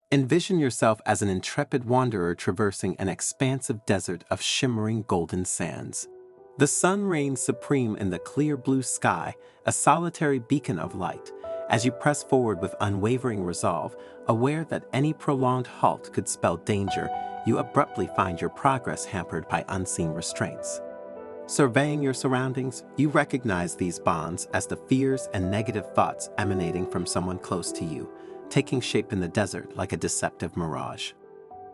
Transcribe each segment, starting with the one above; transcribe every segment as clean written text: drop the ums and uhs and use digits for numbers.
Envision yourself as an intrepid wanderer traversing an expansive desert of shimmering golden sands. The sun reigns supreme in the clear blue sky, a solitary beacon of light, as you press forward with unwavering resolve, aware that any prolonged halt could spell danger. You abruptly find your progress hampered by unseen restraints. Surveying your surroundings, you recognize these bonds as the fears and negative thoughts emanating from someone close to you, taking shape in the desert like a deceptive mirage.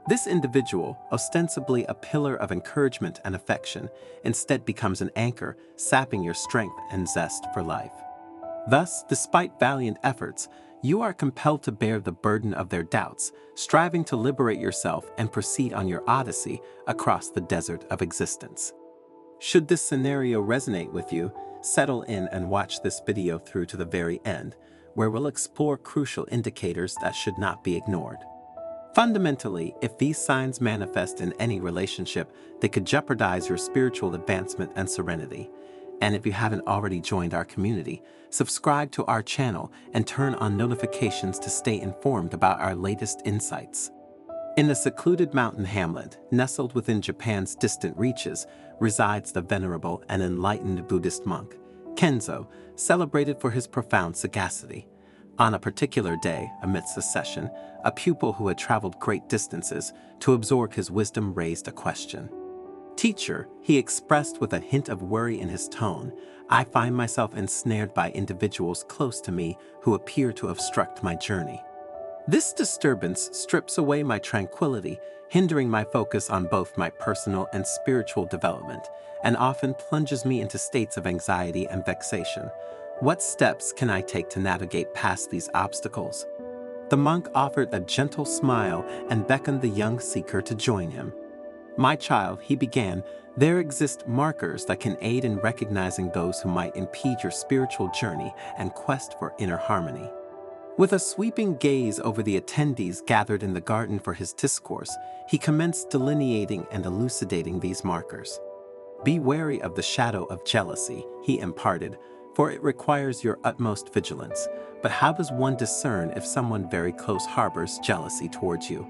This individual, ostensibly a pillar of encouragement and affection, instead becomes an anchor, sapping your strength and zest for life. Thus, despite valiant efforts, you are compelled to bear the burden of their doubts, striving to liberate yourself and proceed on your odyssey across the desert of existence. Should this scenario resonate with you, settle in and watch this video through to the very end, where we'll explore crucial indicators that should not be ignored. Fundamentally, if these signs manifest in any relationship, they could jeopardize your spiritual advancement and serenity. And if you haven't already joined our community, subscribe to our channel and turn on notifications to stay informed about our latest insights. In a secluded mountain hamlet, nestled within Japan's distant reaches, resides the venerable and enlightened Buddhist monk, Kenzo, celebrated for his profound sagacity. On a particular day, amidst a session, a pupil who had traveled great distances to absorb his wisdom raised a question. "Teacher," he expressed with a hint of worry in his tone, "I find myself ensnared by individuals close to me who appear to obstruct my journey. This disturbance strips away my tranquility, hindering my focus on both my personal and spiritual development, and often plunges me into states of anxiety and vexation. What steps can I take to navigate past these obstacles?" The monk offered a gentle smile and beckoned the young seeker to join him. "My child," he began, "there exist markers that can aid in recognizing those who might impede your spiritual journey and quest for inner harmony." With a sweeping gaze over the attendees gathered in the garden for his discourse, he commenced delineating and elucidating these markers. "Be wary of the shadow of jealousy," he imparted, "for it requires your utmost vigilance. But how does one discern if someone very close harbors jealousy towards you?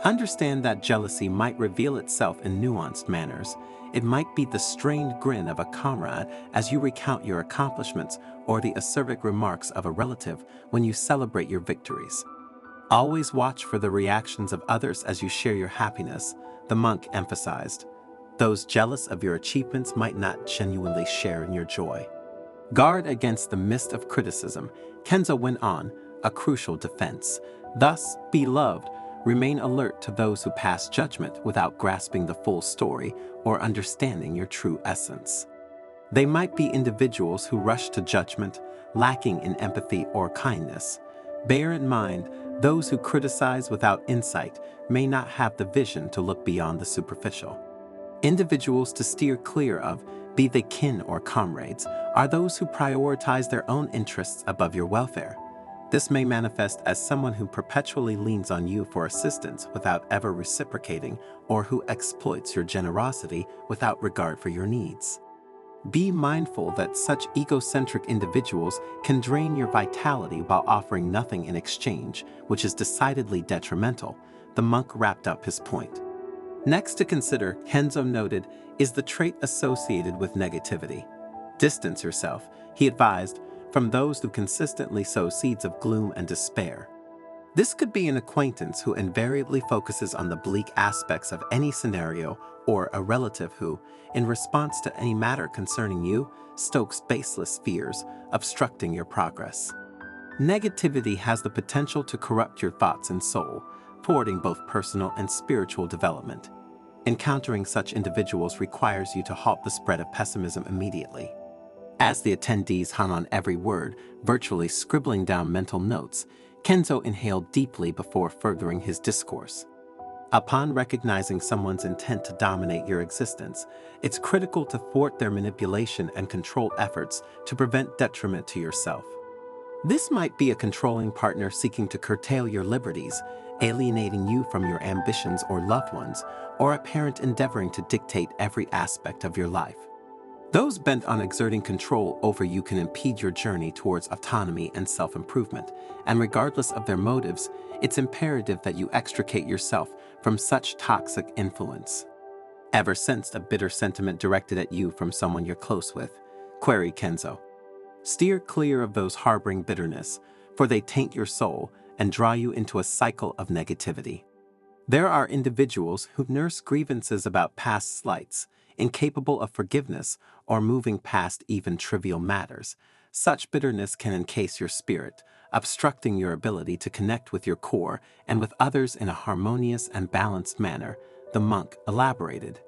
Understand that jealousy might reveal itself in nuanced manners. It might be the strained grin of a comrade as you recount your accomplishments, or the acerbic remarks of a relative when you celebrate your victories. Always watch for the reactions of others as you share your happiness," the monk emphasized. "Those jealous of your achievements might not genuinely share in your joy." "Guard against the mist of criticism," Kenzo went on, "a crucial defense. Thus, beloved, remain alert to those who pass judgment without grasping the full story or understanding your true essence. They might be individuals who rush to judgment, lacking in empathy or kindness. Bear in mind, those who criticize without insight may not have the vision to look beyond the superficial. Individuals to steer clear of, be they kin or comrades, are those who prioritize their own interests above your welfare. This may manifest as someone who perpetually leans on you for assistance without ever reciprocating, or who exploits your generosity without regard for your needs. Be mindful that such egocentric individuals can drain your vitality while offering nothing in exchange, which is decidedly detrimental. The monk wrapped up his point. Next to consider, Kenzo noted, is the trait associated with negativity. Distance yourself, he advised, from those who consistently sow seeds of gloom and despair. This could be an acquaintance who invariably focuses on the bleak aspects of any scenario, or a relative who, in response to any matter concerning you, stokes baseless fears, obstructing your progress. Negativity has the potential to corrupt your thoughts and soul, thwarting both personal and spiritual development. Encountering such individuals requires you to halt the spread of pessimism immediately. As the attendees hung on every word, virtually scribbling down mental notes, Kenzo inhaled deeply before furthering his discourse. Upon recognizing someone's intent to dominate your existence, it's critical to thwart their manipulation and control efforts to prevent detriment to yourself. This might be a controlling partner seeking to curtail your liberties, alienating you from your ambitions or loved ones, or a parent endeavoring to dictate every aspect of your life. Those bent on exerting control over you can impede your journey towards autonomy and self-improvement, and regardless of their motives, it's imperative that you extricate yourself from such toxic influence. Ever sensed a bitter sentiment directed at you from someone you're close with? Query Kenzo. Steer clear of those harboring bitterness, for they taint your soul and draw you into a cycle of negativity. There are individuals who nurse grievances about past slights, incapable of forgiveness or moving past even trivial matters. Such bitterness can encase your spirit, obstructing your ability to connect with your core and with others in a harmonious and balanced manner, the monk elaborated.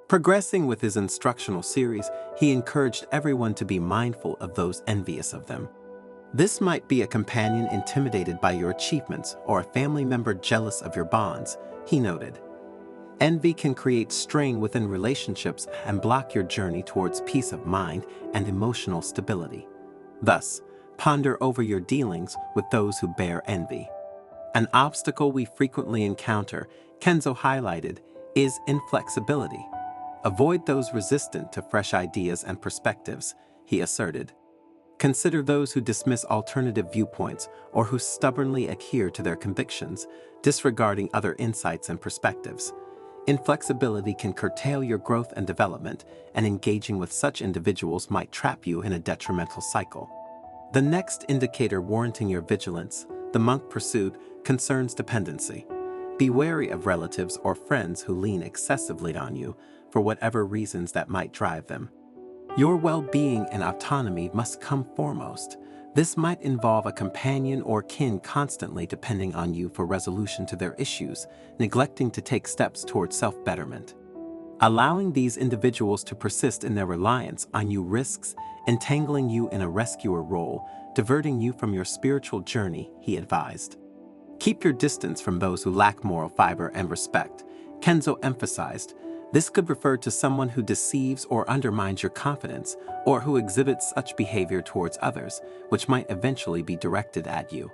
Progressing with his instructional series, he encouraged everyone to be mindful of those envious of them. This might be a companion intimidated by your achievements or a family member jealous of your bonds, he noted. Envy can create strain within relationships and block your journey towards peace of mind and emotional stability. Thus, ponder over your dealings with those who bear envy. An obstacle we frequently encounter, Kenzo highlighted, is inflexibility. Avoid those resistant to fresh ideas and perspectives, he asserted. Consider those who dismiss alternative viewpoints or who stubbornly adhere to their convictions, disregarding other insights and perspectives. Inflexibility can curtail your growth and development, and engaging with such individuals might trap you in a detrimental cycle. The next indicator warranting your vigilance, the monk pursued, concerns dependency. Be wary of relatives or friends who lean excessively on you, for whatever reasons that might drive them. Your well-being and autonomy must come foremost. This might involve a companion or kin constantly depending on you for resolution to their issues, neglecting to take steps toward self-betterment. Allowing these individuals to persist in their reliance on you risks entangling you in a rescuer role, diverting you from your spiritual journey, he advised. Keep your distance from those who lack moral fiber and respect, Kenzo emphasized. This could refer to someone who deceives or undermines your confidence, or who exhibits such behavior towards others, which might eventually be directed at you.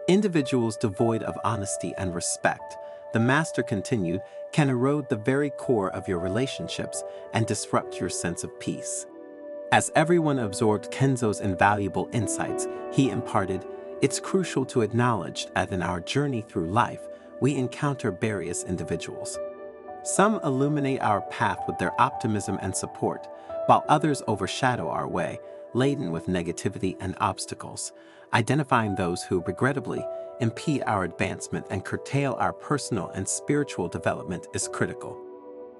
Individuals devoid of honesty and respect, the master continued, can erode the very core of your relationships and disrupt your sense of peace. As everyone absorbed Kenzo's invaluable insights, he imparted, it's crucial to acknowledge that in our journey through life, we encounter various individuals. Some illuminate our path with their optimism and support, while others overshadow our way, laden with negativity and obstacles. Identifying those who, regrettably, impede our advancement and curtail our personal and spiritual development is critical.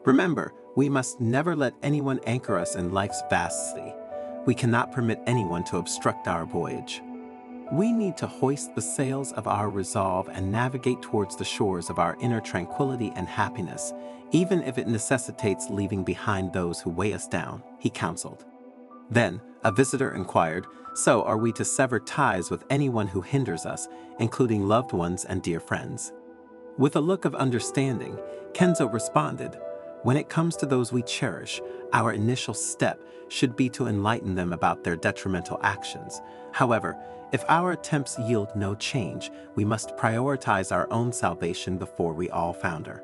Remember, we must never let anyone anchor us in life's vast sea. We cannot permit anyone to obstruct our voyage. We need to hoist the sails of our resolve and navigate towards the shores of our inner tranquility and happiness, even if it necessitates leaving behind those who weigh us down, he counseled. Then, a visitor inquired, so are we to sever ties with anyone who hinders us, including loved ones and dear friends? With a look of understanding, Kenzo responded, when it comes to those we cherish, our initial step should be to enlighten them about their detrimental actions. However, if our attempts yield no change, we must prioritize our own salvation before we all founder.